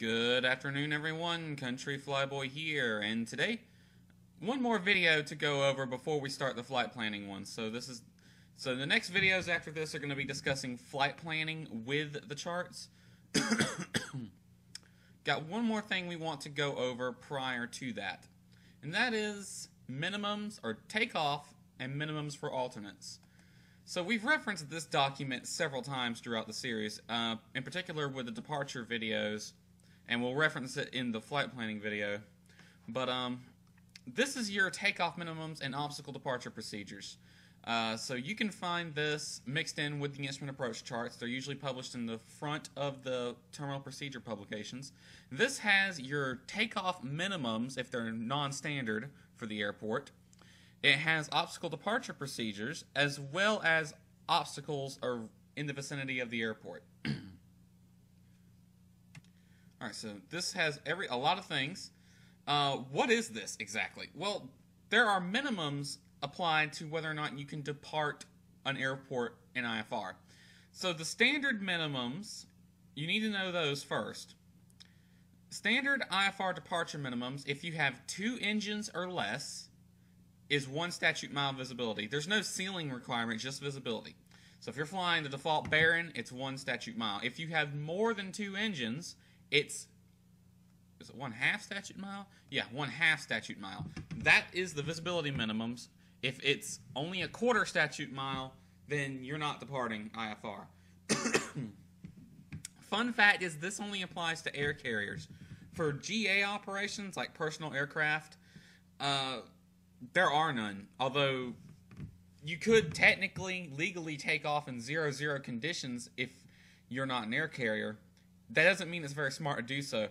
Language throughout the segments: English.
Good afternoon, everyone. Country Flyboy here, and today, one more video to go over before we start the flight planning one. So the next videos after this are going to be discussing flight planning with the charts. Got one more thing we want to go over prior to that, and that is minimums or takeoff and minimums for alternates. So we've referenced this document several times throughout the series, in particular with the departure videos, and we'll reference it in the flight planning video. But this is your takeoff minimums and obstacle departure procedures. So you can find this mixed in with the instrument approach charts. They're usually published in the front of the terminal procedure publications. This has your takeoff minimums if they're non-standard for the airport. It has obstacle departure procedures as well as obstacles are in the vicinity of the airport. Alright, so this has a lot of things. What is this exactly? Well, there are minimums applied to whether or not you can depart an airport in IFR. So the standard minimums, you need to know those first. Standard IFR departure minimums, if you have 2 engines or less, is 1 statute mile visibility. There's no ceiling requirement, just visibility. So if you're flying the default Baron, it's 1 statute mile. If you have more than 2 engines, is it 1/2 statute mile? Yeah, 1/2 statute mile. That is the visibility minimums. If it's only a 1/4 statute mile, then you're not departing IFR. Fun fact is this only applies to air carriers. For GA operations, like personal aircraft, there are none. Although you could technically, legally take off in 0-0 conditions if you're not an air carrier. That doesn't mean it's very smart to do so.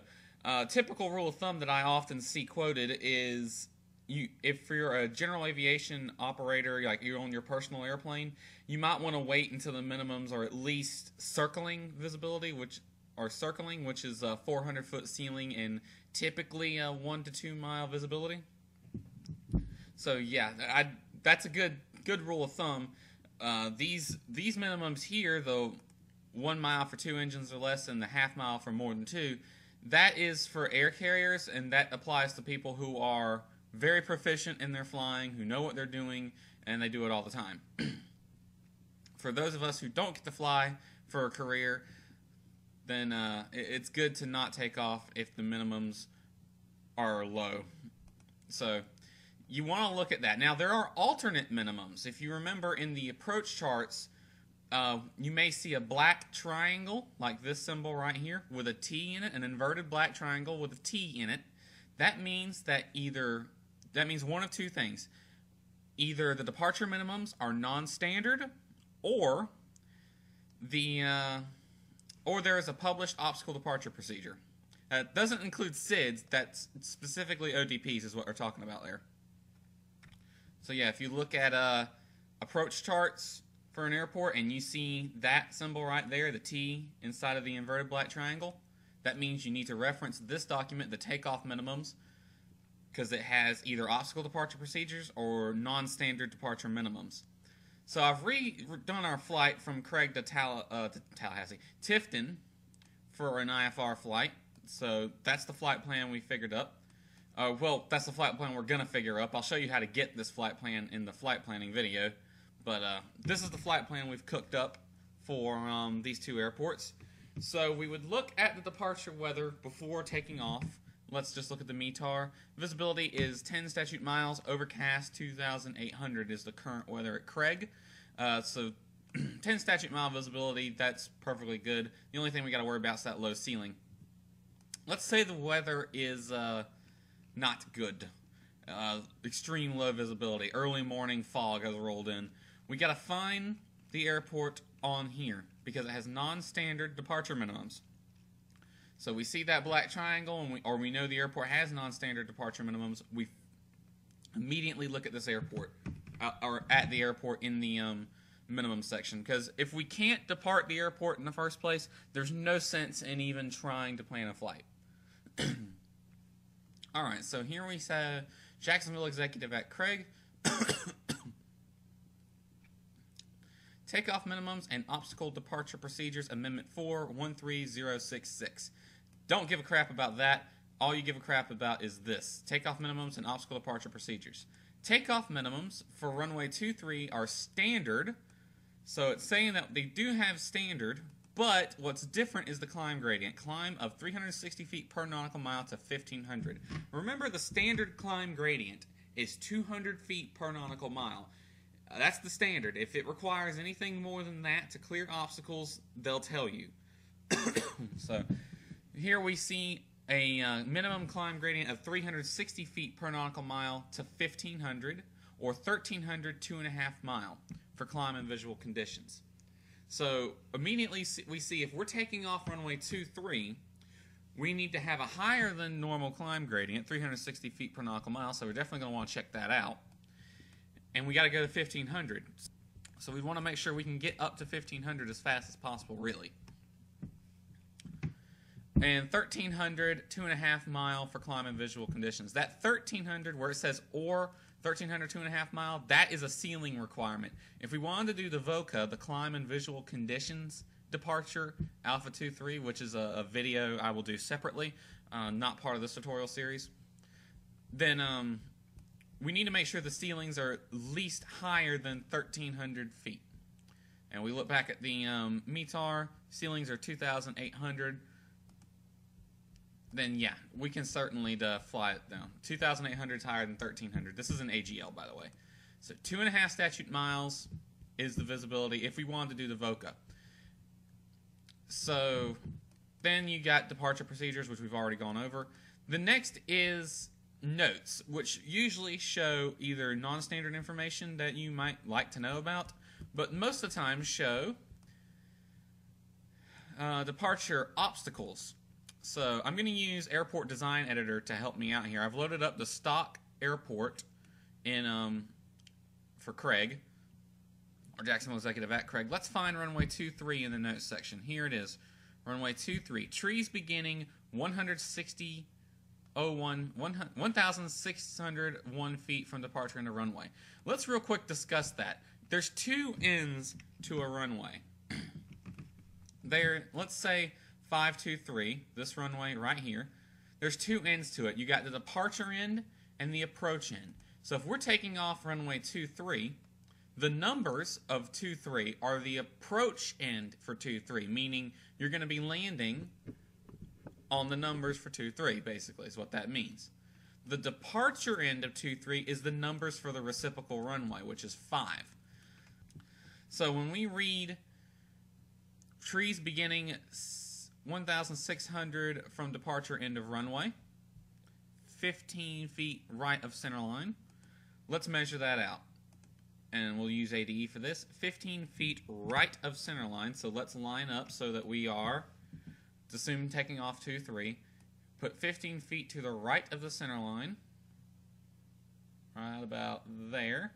Typical rule of thumb that I often see quoted is if you're a general aviation operator, like you're on your personal airplane, you might want to wait until the minimums are at least circling visibility, which is a 400-foot ceiling and typically a 1 to 2 mile visibility. So yeah, that's a good rule of thumb. These minimums here, though, 1 mile for 2 engines or less and the 1/2 mile for more than 2, that is for air carriers, and that applies to people who are very proficient in their flying, who know what they're doing, and they do it all the time. For those of us who don't get to fly for a career, then it's good to not take off if the minimums are low. So you want to look at that. Now, there are alternate minimums. If you remember in the approach charts, you may see a black triangle, like this symbol right here, with a T in it, an inverted black triangle with a T in it. That means one of 2 things. Either the departure minimums are non-standard, or there is a published obstacle departure procedure. It doesn't include SIDS. That's specifically ODPs is what we're talking about there. So yeah, if you look at approach charts for an airport and you see that symbol right there, the T inside of the inverted black triangle, that means you need to reference this document, the takeoff minimums, because it has either obstacle departure procedures or non-standard departure minimums. So I've redone our flight from Craig to Tallahassee, Tifton, for an IFR flight. So that's the flight plan we figured up. Well, that's the flight plan we're going to figure up. I'll show you how to get this flight plan in the flight planning video. But this is the flight plan we've cooked up for these 2 airports. So we would look at the departure weather before taking off. Let's just look at the METAR. Visibility is 10 statute miles. Overcast 2,800 is the current weather at Craig. So 10 statute mile visibility, that's perfectly good. The only thing we got to worry about is that low ceiling. Let's say the weather is not good. Extreme low visibility. Early morning fog has rolled in. We got to find the airport on here because it has non-standard departure minimums. So we see that black triangle, and we know the airport has non-standard departure minimums. We immediately look at this airport, or at the airport in the minimum section. Because if we can't depart the airport in the first place, there's no sense in even trying to plan a flight. Alright, so here we say Jacksonville Executive at Craig. Takeoff Minimums and Obstacle Departure Procedures, Amendment 4, 13066. Don't give a crap about that. All you give a crap about is this: takeoff minimums and obstacle departure procedures. Takeoff minimums for runway 23 are standard, so it's saying that they do have standard, but what's different is the climb gradient. Climb of 360 feet per nautical mile to 1,500. Remember, the standard climb gradient is 200 feet per nautical mile. That's the standard. If it requires anything more than that to clear obstacles, they'll tell you. So here we see a minimum climb gradient of 360 feet per nautical mile to 1,500, or 1,300 2.5 mile for climb and visual conditions. So immediately we see if we're taking off runway 23, we need to have a higher than normal climb gradient, 360 feet per nautical mile, so we're definitely going to want to check that out. And we got to go to 1,500. So we want to make sure we can get up to 1,500 as fast as possible, really. And 1,300, 2.5 mile for climb and visual conditions. That 1,300, where it says or 1,300, 2.5 mile, that is a ceiling requirement. If we wanted to do the VOCA, the climb and visual conditions departure, Alpha 2-3, which is a video I will do separately, not part of this tutorial series, then we need to make sure the ceilings are at least higher than 1,300 feet. And we look back at the METAR, ceilings are 2,800. Then yeah, we can certainly fly it down. 2,800 is higher than 1,300. This is an AGL, by the way. So 2.5 statute miles is the visibility if we wanted to do the VOCA. So then you got departure procedures, which we've already gone over. The next is notes, which usually show either non-standard information that you might like to know about, but most of the time show departure obstacles. So I'm going to use Airport Design Editor to help me out here. I've loaded up the stock airport in for Craig, or Jacksonville Executive at Craig. Let's find runway 23 in the notes section. Here it is, runway 23. Trees beginning 1,601 feet from departure into runway. Let's real quick discuss that. There's two ends to a runway. There, let's say 523, this runway right here, there's two ends to it. You got the departure end and the approach end. So if we're taking off runway 23, the numbers of 23 are the approach end for 23, meaning you're going to be landing on the numbers for 23, basically, is what that means. The departure end of 23 is the numbers for the reciprocal runway, which is 5. So when we read trees beginning 1,600 from departure end of runway, 15 feet right of center line. Let's measure that out. And we'll use ADE for this. 15 feet right of center line. So let's line up so that we are, let's assume taking off 2-3. Put 15 feet to the right of the center line. Right about there.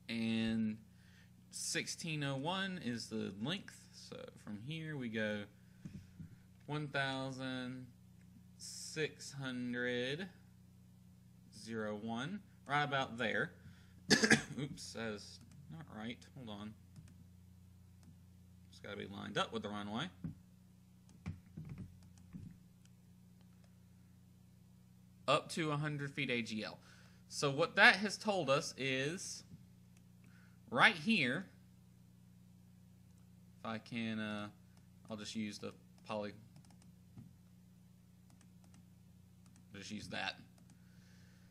And 1,601 is the length, so from here we go 1,601, right about there. Oops, that is not right. Hold on. It's got to be lined up with the runway. Up to 100 feet AGL. So what that has told us is right here, if I can, I'll just use the just use that.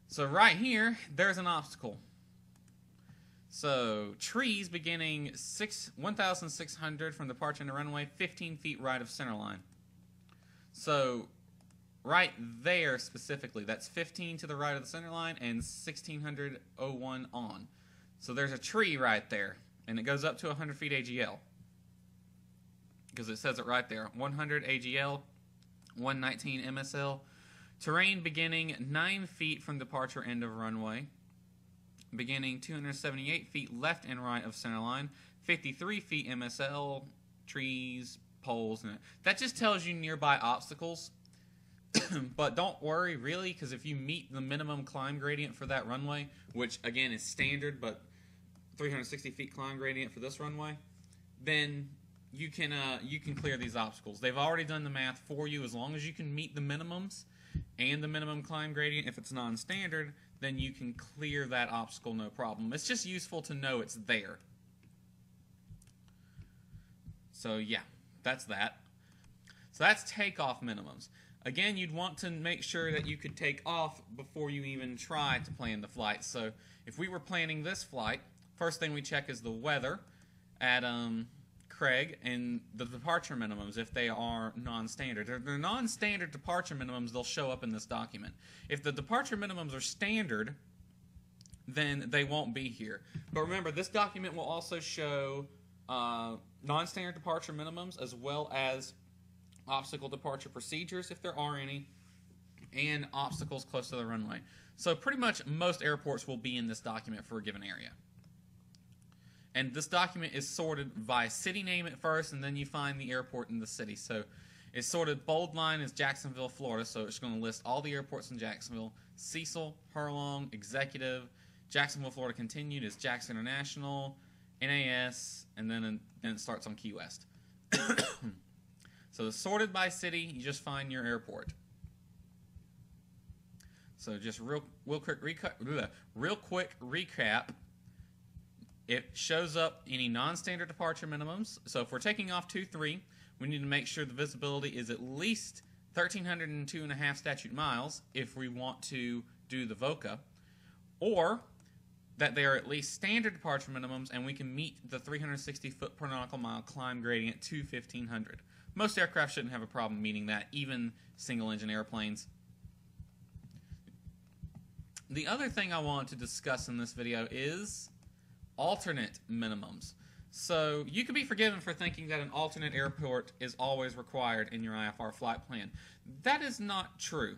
So right here, there's an obstacle. So trees beginning 1,600 from departure into runway, 15 feet right of center line. So right there specifically, that's 15 to the right of the center line and 1,601 on. So there's a tree right there, and it goes up to 100 feet AGL. Because it says it right there. 100 AGL, 119 MSL. Terrain beginning 9 feet from departure end of runway. Beginning 278 feet left and right of center line. 53 feet MSL, trees, poles. And that just tells you nearby obstacles. But don't worry, really, because if you meet the minimum climb gradient for that runway, which, again, is standard, but 360 feet climb gradient for this runway, then you can clear these obstacles. They've already done the math for you. As long as you can meet the minimums and the minimum climb gradient, if it's non-standard, then you can clear that obstacle no problem. It's just useful to know it's there. So yeah, that's that. So that's takeoff minimums. Again, you'd want to make sure that you could take off before you even try to plan the flight. So if we were planning this flight, first thing we check is the weather at Craig and the departure minimums if they are non-standard. If they're non-standard departure minimums, they'll show up in this document. If the departure minimums are standard, then they won't be here. But remember, this document will also show non-standard departure minimums as well as obstacle departure procedures, if there are any, and obstacles close to the runway. So pretty much most airports will be in this document for a given area. And this document is sorted by city name at first, and then you find the airport in the city. So it's sorted, bold line is Jacksonville, Florida, so it's going to list all the airports in Jacksonville. Cecil, Hurlong, Executive, Jacksonville, Florida continued is Jackson International, NAS, and then it starts on Key West. So it's sorted by city, you just find your airport. So just real quick recap. It shows up any non-standard departure minimums. So if we're taking off 2-3, we need to make sure the visibility is at least 1,302.5 statute miles if we want to do the VOCA, or that they are at least standard departure minimums and we can meet the 360 foot per nautical mile climb gradient to 1,500. Most aircraft shouldn't have a problem meeting that, even single-engine airplanes. The other thing I want to discuss in this video is alternate minimums. So you could be forgiven for thinking that an alternate airport is always required in your IFR flight plan. That is not true.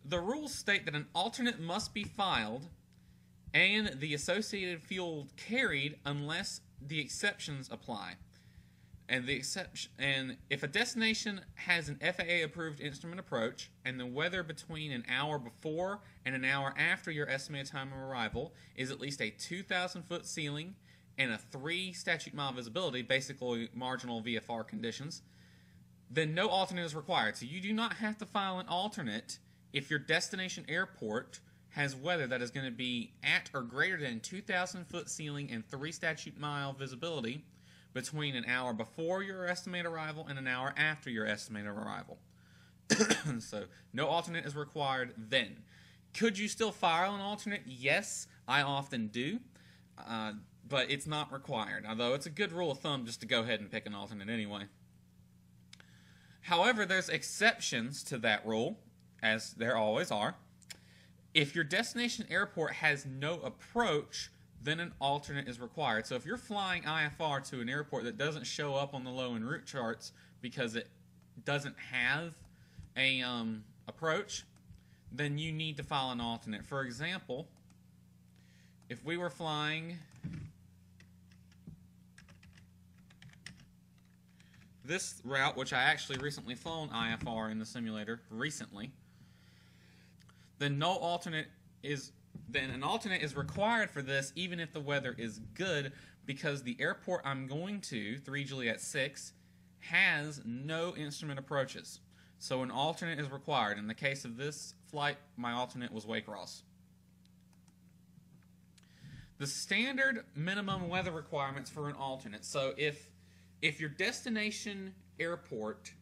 The rules state that an alternate must be filed and the associated fuel carried unless the exceptions apply. And if a destination has an FAA-approved instrument approach and the weather between an hour before and an hour after your estimated time of arrival is at least a 2,000-foot ceiling and a 3 statute mile visibility, basically marginal VFR conditions, then no alternate is required. So you do not have to file an alternate if your destination airport has weather that is going to be at or greater than 2,000-foot ceiling and 3 statute mile visibility between an hour before your estimated arrival and an hour after your estimated arrival. So no alternate is required then. Could you still file an alternate? Yes, I often do, but it's not required, although it's a good rule of thumb just to go ahead and pick an alternate anyway. However, there's exceptions to that rule, as there always are. If your destination airport has no approach, then an alternate is required. So if you're flying IFR to an airport that doesn't show up on the low and route charts because it doesn't have a approach, then you need to file an alternate. For example, if we were flying this route, which I actually recently flown IFR in the simulator recently, then an alternate is required for this even if the weather is good, because the airport I'm going to, 3 Juliet 6, has no instrument approaches. So an alternate is required. In the case of this flight, my alternate was Waycross. The standard minimum weather requirements for an alternate. So if your destination airport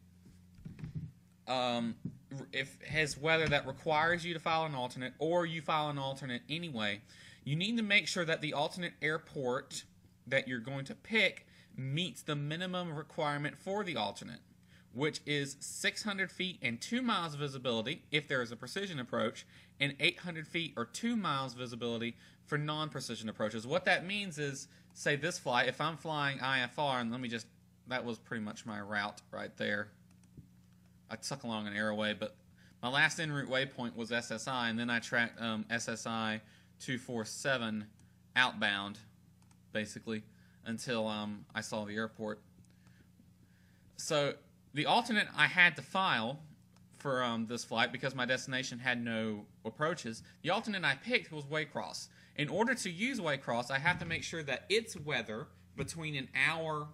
if it has weather that requires you to file an alternate, or you file an alternate anyway, you need to make sure that the alternate airport that you're going to pick meets the minimum requirement for the alternate, which is 600 feet and 2 miles visibility if there is a precision approach, and 800 feet or 2 miles visibility for non-precision approaches. What that means is, say this flight, if I'm flying IFR, and that was pretty much my route right there. I took along an airway, but my last en route waypoint was SSI, and then I tracked SSI 247 outbound, basically, until I saw the airport. So the alternate I had to file for this flight because my destination had no approaches. The alternate I picked was Waycross. In order to use Waycross, I have to make sure that its weather between an hour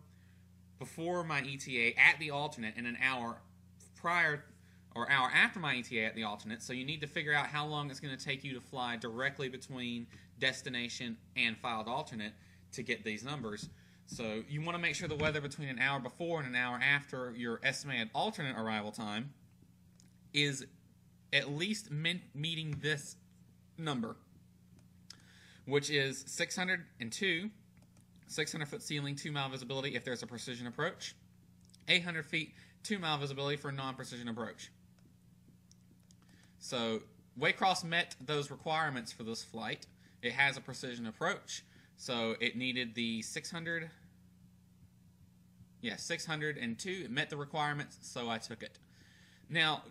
before my ETA at the alternate and an hour prior or hour after my ETA at the alternate. So you need to figure out how long it's going to take you to fly directly between destination and filed alternate to get these numbers. So you want to make sure the weather between an hour before and an hour after your estimated alternate arrival time is at least meeting this number, which is 602, 600-foot ceiling, 2-mile visibility if there's a precision approach, 800 feet, 2-mile visibility for a non-precision approach. So Waycross met those requirements for this flight. It has a precision approach, so it needed the 600. Yeah, 602. It met the requirements, so I took it. Now,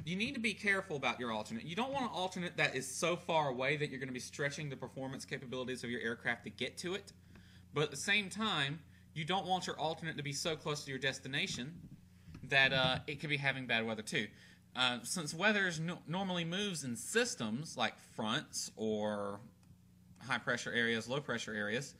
you need to be careful about your alternate. You don't want an alternate that is so far away that you're going to be stretching the performance capabilities of your aircraft to get to it. But at the same time, you don't want your alternate to be so close to your destination that it could be having bad weather too. Since weather normally moves in systems like fronts or high pressure areas, low pressure areas,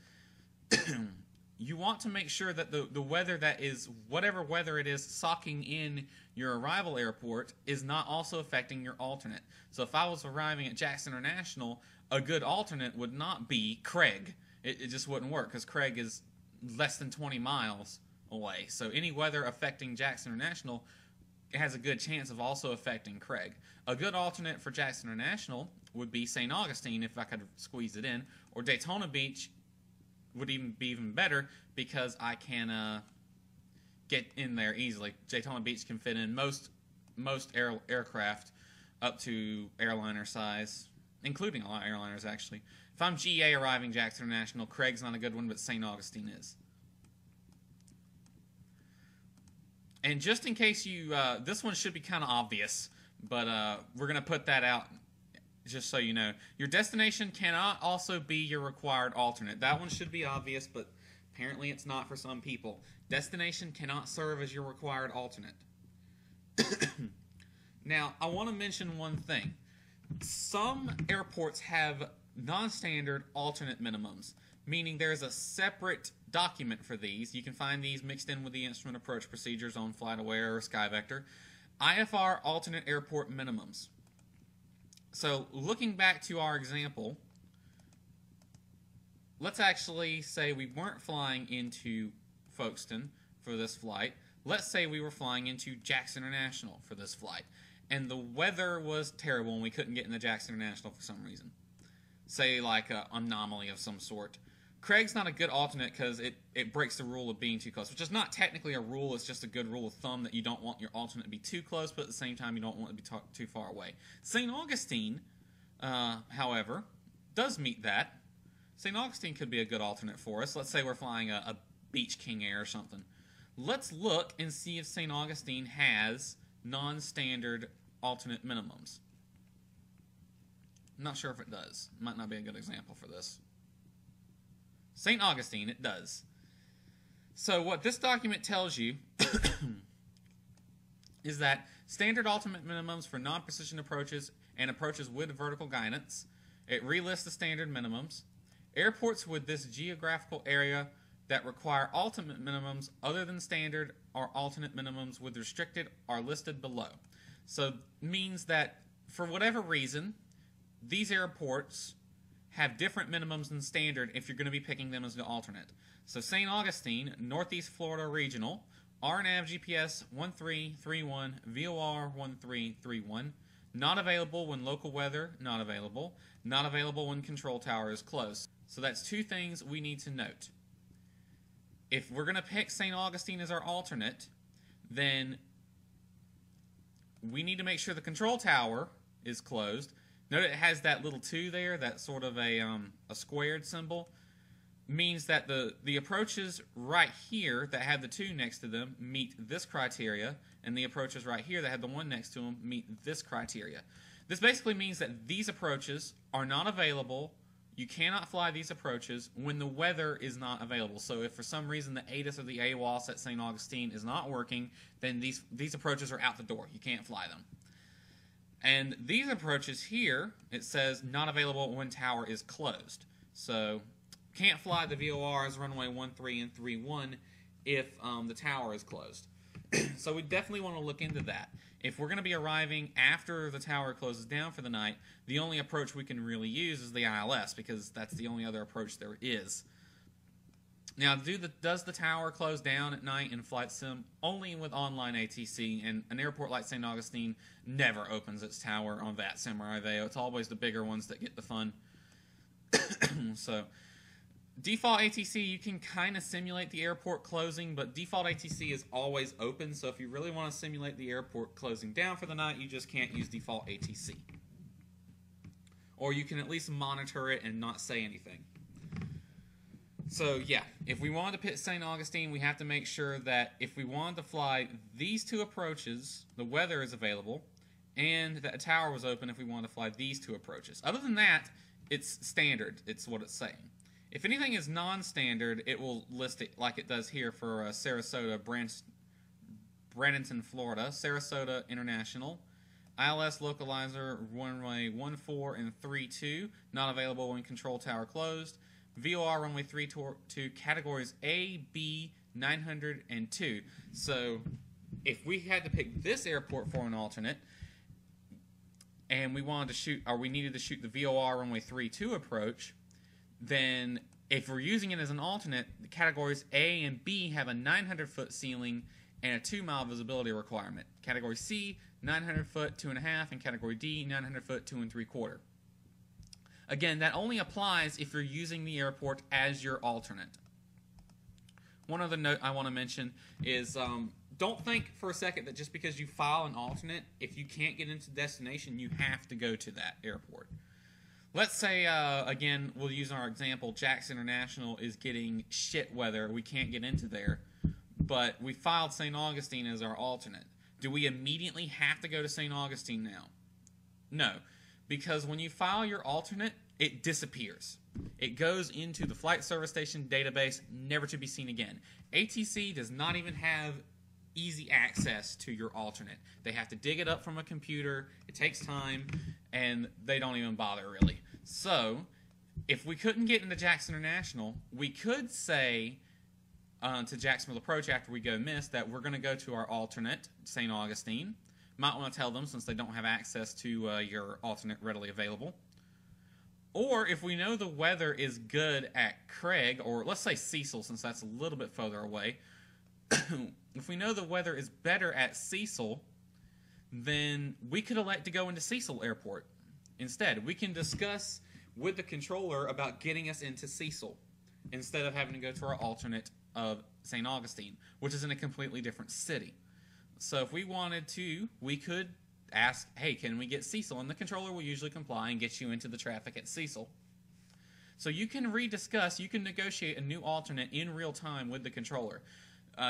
you want to make sure that the weather that is, whatever weather it is socking in your arrival airport, is not also affecting your alternate. So if I was arriving at Jackson International, a good alternate would not be Craig. It just wouldn't work because Craig is less than 20 miles away. So any weather affecting Jackson International has a good chance of also affecting Craig. A good alternate for Jackson International would be St. Augustine if I could squeeze it in, or Daytona Beach would even be even better because I can get in there easily. Daytona Beach can fit in most aircraft up to airliner size, including a lot of airliners actually. If I'm GA arriving Jackson International, Craig's not a good one, but St. Augustine is. And just in case you, this one should be kind of obvious, but we're going to put that out just so you know. Your destination cannot also be your required alternate. That one should be obvious, but apparently it's not for some people. Destination cannot serve as your required alternate. Now, I want to mention one thing. Some airports have non-standard alternate minimums, meaning there's a separate document for these. You can find these mixed in with the instrument approach procedures on FlightAware or SkyVector. IFR alternate airport minimums. So looking back to our example, let's actually say we weren't flying into Folkestone for this flight. Let's say we were flying into Jackson International for this flight, and the weather was terrible and we couldn't get into Jackson International for some reason. Say like an anomaly of some sort. Craig's not a good alternate because it breaks the rule of being too close, which is not technically a rule. It's just a good rule of thumb that you don't want your alternate to be too close, but at the same time you don't want it to be too far away. St. Augustine, however, does meet that. St. Augustine could be a good alternate for us. Let's say we're flying a Beach King Air or something. Let's look and see if St. Augustine has non-standard alternate minimums. I'm not sure if it does. Might not be a good example for this. St. Augustine, it does. So what this document tells you is that standard ultimate minimums for non-precision approaches and approaches with vertical guidance. It relists the standard minimums. Airports with this geographical area that require ultimate minimums other than standard or alternate minimums with restricted are listed below. So means that for whatever reason, these airports have different minimums than standard if you're going to be picking them as the alternate. So St. Augustine, Northeast Florida Regional, RNAV GPS 1331, VOR 1331, not available when local weather, not available when control tower is closed. So that's two things we need to note. If we're going to pick St. Augustine as our alternate, then we need to make sure the control tower is closed. Note it has that little 2 there, that sort of a squared symbol. Means that the approaches right here that have the 2 next to them meet this criteria, and the approaches right here that have the 1 next to them meet this criteria. This basically means that these approaches are not available. You cannot fly these approaches when the weather is not available. So if for some reason the ATIS or the AWOS at St. Augustine is not working, then these approaches are out the door. You can't fly them. And these approaches here, it says not available when tower is closed. So can't fly the VORs runway 13 and 31 if the tower is closed. So we definitely want to look into that. If we're going to be arriving after the tower closes down for the night, the only approach we can really use is the ILS, because that's the only other approach there is. Now, does the tower close down at night in Flight Sim? Only with online ATC, and an airport like St. Augustine never opens its tower on that sim or IVEO. It's always the bigger ones that get the fun. So, default ATC, you can kind of simulate the airport closing, but default ATC is always open, so if you really want to simulate the airport closing down for the night, you just can't use default ATC. Or you can at least monitor it and not say anything. So yeah, if we wanted to pit St. Augustine, we have to make sure that if we wanted to fly these two approaches, the weather is available, and that a tower was open if we wanted to fly these two approaches. Other than that, it's standard. It's what it's saying. If anything is non-standard, it will list it like it does here for Sarasota, Bradenton, Florida, Sarasota International, ILS localizer runway 14 and 32, not available when control tower closed. VOR runway 32 categories A, B, 900, and 2. So if we had to pick this airport for an alternate, and we wanted to shoot, or we needed to shoot the VOR runway 32 approach, then if we're using it as an alternate, the categories A and B have a 900-foot ceiling and a 2-mile visibility requirement. Category C, 900-foot, 2.5, and category D, 900-foot, 2 3/4. Again, that only applies if you're using the airport as your alternate. One other note I want to mention is don't think for a second that just because you file an alternate, if you can't get into destination, you have to go to that airport. Let's say, again, we'll use our example, Jackson International is getting shit weather. We can't get into there, but we filed St. Augustine as our alternate. Do we immediately have to go to St. Augustine now? No. Because when you file your alternate, it disappears. It goes into the flight service station database, never to be seen again. ATC does not even have easy access to your alternate. They have to dig it up from a computer, it takes time, and they don't even bother really. So, if we couldn't get into Jackson International, we could say to Jacksonville Approach after we go miss that we're going to go to our alternate, St. Augustine. Might want to tell them since they don't have access to your alternate readily available. Or if we know the weather is good at Craig, or let's say Cecil since that's a little bit further away, if we know the weather is better at Cecil, then we could elect to go into Cecil Airport. Instead, we can discuss with the controller about getting us into Cecil instead of having to go to our alternate of St. Augustine, which is in a completely different city. So if we wanted to, we could ask, hey, can we get Cecil? And the controller will usually comply and get you into the traffic at Cecil. So you can rediscuss, you can negotiate a new alternate in real time with the controller.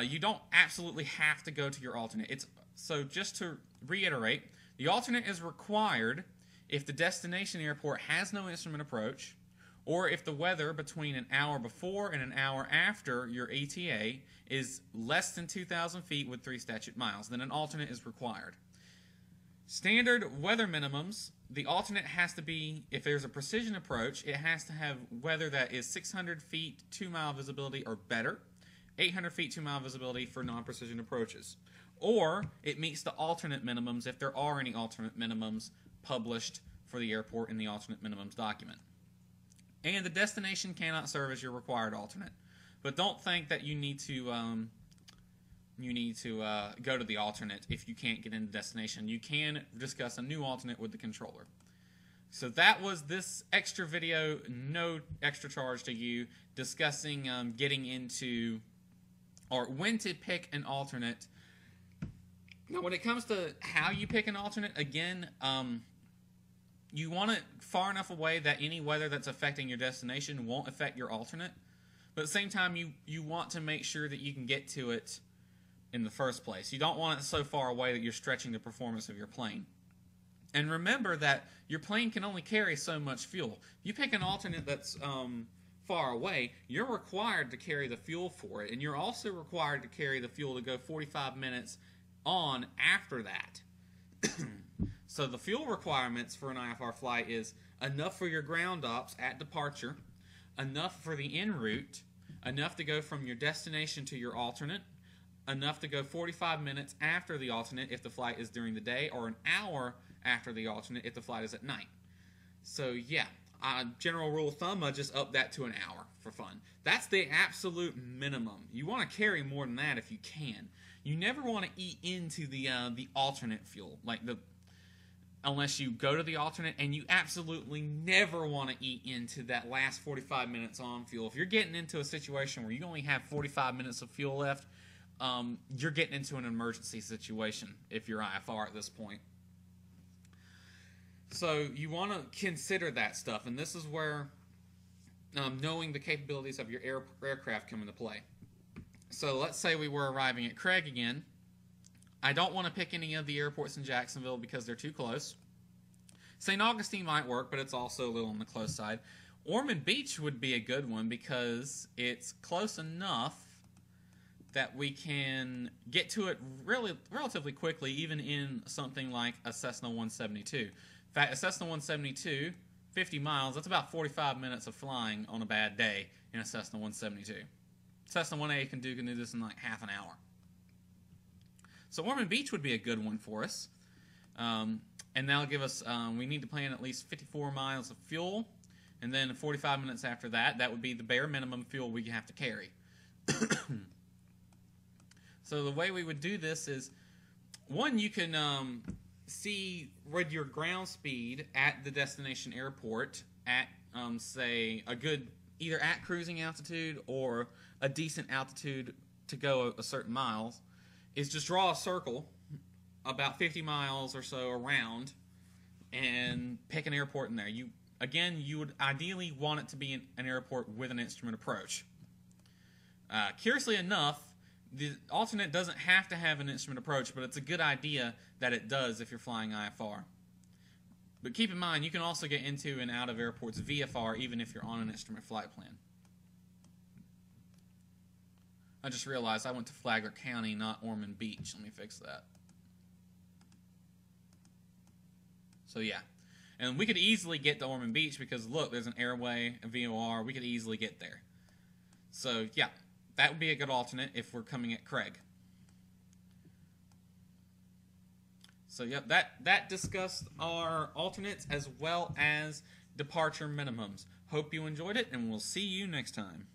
You don't absolutely have to go to your alternate. So just to reiterate, the alternate is required if the destination airport has no instrument approach, or if the weather between an hour before and an hour after your ETA is less than 2,000 feet with 3 statute miles, then an alternate is required. Standard weather minimums, the alternate has to be, if there's a precision approach, it has to have weather that is 600 feet, 2-mile visibility or better, 800 feet, 2-mile visibility for non-precision approaches. Or it meets the alternate minimums if there are any alternate minimums published for the airport in the alternate minimums document. And the destination cannot serve as your required alternate. But don't think that you need to go to the alternate if you can't get into destination. You can discuss a new alternate with the controller. So that was this extra video, no extra charge to you, discussing getting into, or when to pick an alternate. Now when it comes to how you pick an alternate, again, you want it far enough away that any weather that's affecting your destination won't affect your alternate. But at the same time, you want to make sure that you can get to it in the first place. You don't want it so far away that you're stretching the performance of your plane. And remember that your plane can only carry so much fuel. If you pick an alternate that's far away, you're required to carry the fuel for it. And you're also required to carry the fuel to go 45 minutes on after that. So the fuel requirements for an IFR flight is enough for your ground ops at departure, enough for the en route, enough to go from your destination to your alternate, enough to go 45 minutes after the alternate if the flight is during the day, or an hour after the alternate if the flight is at night. So yeah, general rule of thumb, I just up that to an hour for fun. That's the absolute minimum. You want to carry more than that if you can. You never want to eat into the alternate fuel, unless you go to the alternate, and you absolutely never want to eat into that last 45 minutes on fuel. If you're getting into a situation where you only have 45 minutes of fuel left, you're getting into an emergency situation if you're IFR at this point. So you want to consider that stuff, and this is where knowing the capabilities of your aircraft come into play. So let's say we were arriving at Craig again. I don't want to pick any of the airports in Jacksonville because they're too close. St. Augustine might work, but it's also a little on the close side. Ormond Beach would be a good one because it's close enough that we can get to it relatively quickly, even in something like a Cessna 172. In fact, a Cessna 172, 50 miles, that's about 45 minutes of flying on a bad day in a Cessna 172. Cessna 1A can do this in like half an hour. So Ormond Beach would be a good one for us. And that'll give us, we need to plan at least 54 miles of fuel. And then 45 minutes after that, that would be the bare minimum fuel we have to carry. So the way we would do this is, one, you can see what your ground speed at the destination airport at, say, a good, either at cruising altitude or a decent altitude to go a certain miles, is just draw a circle about 50 miles or so around and pick an airport in there. You would ideally want it to be an airport with an instrument approach. Curiously enough, the alternate doesn't have to have an instrument approach, but it's a good idea that it does if you're flying IFR. But keep in mind, you can also get into and out of airports VFR even if you're on an instrument flight plan. I just realized I went to Flagler County, not Ormond Beach. Let me fix that. So yeah. And we could easily get to Ormond Beach because, look, there's an airway, a VOR. We could easily get there. So yeah, that would be a good alternate if we're coming at Craig. So yeah, that discussed our alternates as well as departure minimums. Hope you enjoyed it, and we'll see you next time.